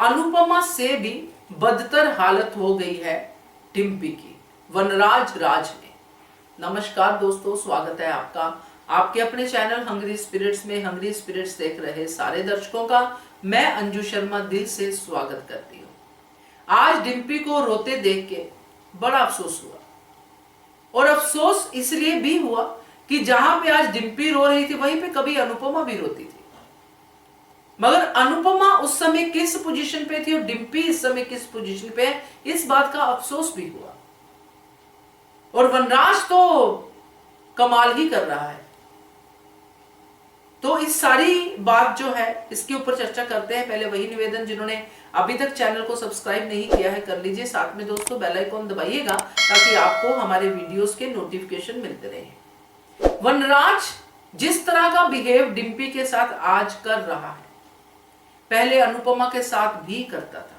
अनुपमा से भी बदतर हालत हो गई है डिम्पी की वनराज राज में। नमस्कार दोस्तों, स्वागत है आपका आपके अपने चैनल हंग्री स्पिरिट्स में। हंग्री स्पिरिट्स देख रहे सारे दर्शकों का मैं अंजू शर्मा दिल से स्वागत करती हूँ। आज डिम्पी को रोते देख के बड़ा अफसोस हुआ, और अफसोस इसलिए भी हुआ कि जहां पे आज डिम्पी रो रही थी वहीं पे कभी अनुपमा भी रोती थी। मगर अनुपमा उस समय किस पोजीशन पे थी और डिम्पी इस समय किस पोजीशन पे है, इस बात का अफसोस भी हुआ। और वनराज तो कमाल ही कर रहा है। तो इस सारी बात जो है इसके ऊपर चर्चा करते हैं। पहले वही निवेदन, जिन्होंने अभी तक चैनल को सब्सक्राइब नहीं किया है कर लीजिए, साथ में दोस्तों बेल आइकॉन दबाइएगा ताकि आपको हमारे वीडियोस के नोटिफिकेशन मिलते रहे। वनराज जिस तरह का बिहेव डिम्पी के साथ आज कर रहा है, पहले अनुपमा के साथ भी करता था।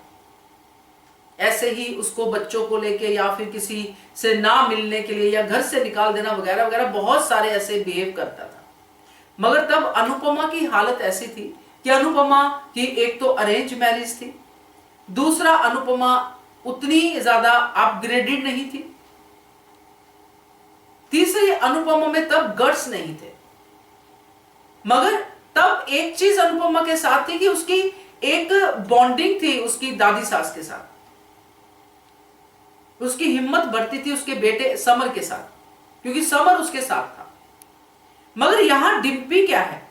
ऐसे ही उसको बच्चों को लेके या फिर किसी से ना मिलने के लिए या घर से निकाल देना वगैरह वगैरह बहुत सारे ऐसे बिहेव करता था। मगर तब अनुपमा की हालत ऐसी थी कि अनुपमा की एक तो अरेंज मैरिज थी, दूसरा अनुपमा उतनी ज्यादा अपग्रेडेड नहीं थी, तीसरी अनुपमा में तब गट्स नहीं थे। मगर तब एक चीज अनुपमा के साथ थी कि उसकी एक बॉन्डिंग थी उसकी दादी सास के साथ। उसकी हिम्मत बढ़ती थी उसके बेटे समर के साथ, क्योंकि समर उसके साथ था। मगर यहां डिम्पी क्या है?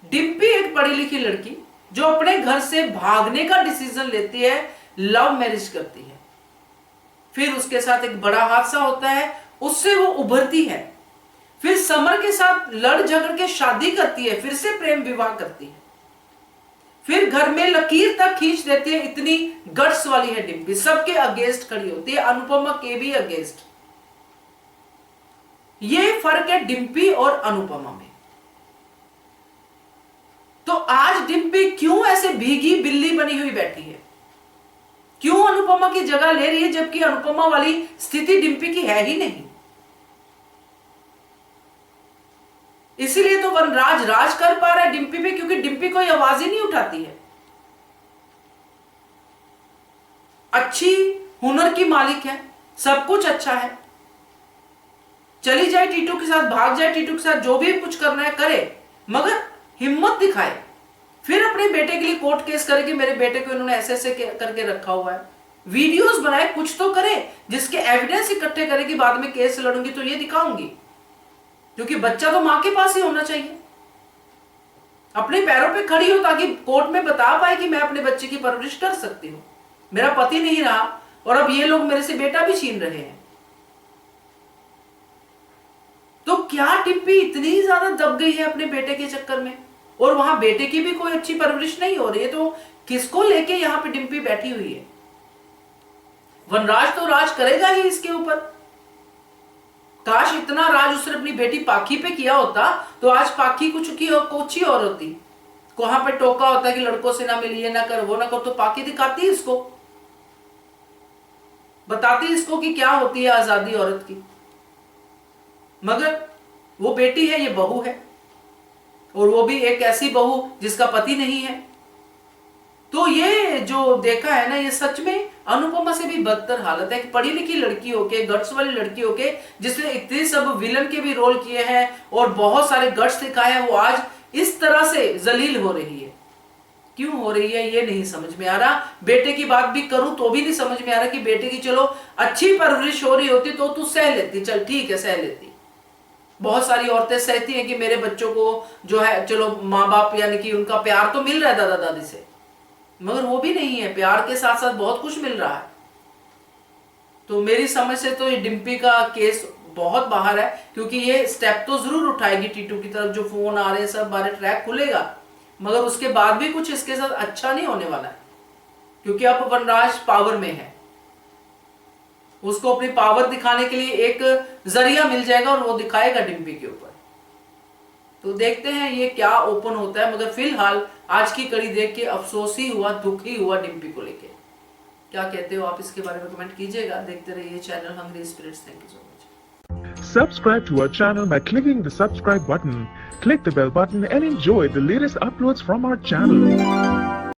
डिम्पी एक पढ़ी लिखी लड़की जो अपने घर से भागने का डिसीजन लेती है, लव मैरिज करती है, फिर उसके साथ एक बड़ा हादसा होता है, उससे वो उभरती है, फिर समर के साथ लड़ झगड़ के शादी करती है, फिर से प्रेम विवाह करती है, फिर घर में लकीर तक खींच देती है। इतनी गट्स वाली है डिम्पी, सबके अगेंस्ट खड़ी होती है, अनुपमा के भी अगेंस्ट। ये फर्क है डिम्पी और अनुपमा में। तो आज डिम्पी क्यों ऐसे भीगी बिल्ली बनी हुई बैठी है? क्यों अनुपमा की जगह ले रही है, जबकि अनुपमा वाली स्थिति डिम्पी की है ही नहीं? इसीलिए तो वनराज राज कर पा रहा है डिम्पी पे, क्योंकि डिम्पी कोई आवाज ही नहीं उठाती है। अच्छी हुनर की मालिक है, सब कुछ अच्छा है, चली जाए टीटू के साथ, भाग जाए टीटू के साथ, जो भी कुछ करना है करे, मगर हिम्मत दिखाए। फिर अपने बेटे के लिए कोर्ट केस करे कि मेरे बेटे को इन्होंने ऐसे ऐसे करके रखा हुआ है, वीडियोस बनाए, कुछ तो करे जिसके एविडेंस इकट्ठे करे कि बाद में केस लड़ूंगी तो ये दिखाऊंगी। क्योंकि बच्चा तो मां के पास ही होना चाहिए, अपने पैरों पे खड़ी हो, ताकि कोर्ट में बता पाए कि मैं अपने बच्चे की परवरिश कर सकती हूं। मेरा पति नहीं रहा और अब ये लोग मेरे से बेटा भी छीन रहे हैं। तो क्या डिम्पी इतनी ज्यादा दब गई है अपने बेटे के चक्कर में, और वहां बेटे की भी कोई अच्छी परवरिश नहीं हो रही है, तो किसको लेके यहां पे डिम्पी बैठी हुई है? वनराज तो राज करेगा ही इसके ऊपर। काश इतना राज उसने अपनी बेटी पाखी पे किया होता तो आज पाखी कुछ की कोची और होती। वहां पे टोका होता कि लड़कों से ना मिलिए, ना कर, वो ना कर, तो पाखी दिखाती इसको, बताती इसको कि क्या होती है आजादी औरत की। मगर वो बेटी है, ये बहू है, और वो भी एक ऐसी बहू जिसका पति नहीं है। तो ये जो देखा है ना, ये सच में अनुपमा से भी बदतर हालत है। पढ़ी लिखी लड़की होके, गट्स वाली लड़की होके, जिसने इतने सब विलन के भी रोल किए हैं और बहुत सारे गट्स दिखाए हैं, वो आज इस तरह से जलील हो रही है। क्यों हो रही है ये नहीं समझ में आ रहा। बेटे की बात भी करूं तो भी नहीं समझ में आ रहा कि बेटे की चलो अच्छी परवरिश हो रही होती तो तू सह लेती, चल ठीक है सह लेती। बहुत सारी औरतें सहती हैं कि मेरे बच्चों को जो है चलो माँ बाप यानी कि उनका प्यार तो मिल रहा है दादा दादी से, मगर वो भी नहीं है, प्यार के साथ साथ बहुत कुछ मिल रहा है। तो मेरी समझ से तो ये डिम्पी का केस बहुत बाहर है, क्योंकि ये स्टेप तो जरूर उठाएगी टीटू की तरफ, जो फोन आ रहे हैं सब बारे ट्रैक खुलेगा, मगर उसके बाद भी कुछ इसके साथ अच्छा नहीं होने वाला है। क्योंकि अब वनराज पावर में है, उसको अपनी पावर दिखाने के लिए एक जरिया मिल जाएगा और वो दिखाएगा डिम्पी के ऊपर। तो देखते हैं ये क्या ओपन होता है। मगर फिलहाल आज की कड़ी देख के अफसोस ही हुआ, दुख ही हुआ डिम्पी को लेके। क्या कहते हो आप इसके बारे में कमेंट कीजिएगा। देखते रहिए channel Hungry Spirits. Thank you so much. Subscribe to our channel by clicking the subscribe button. Click the bell button and enjoy the latest uploads from our channel.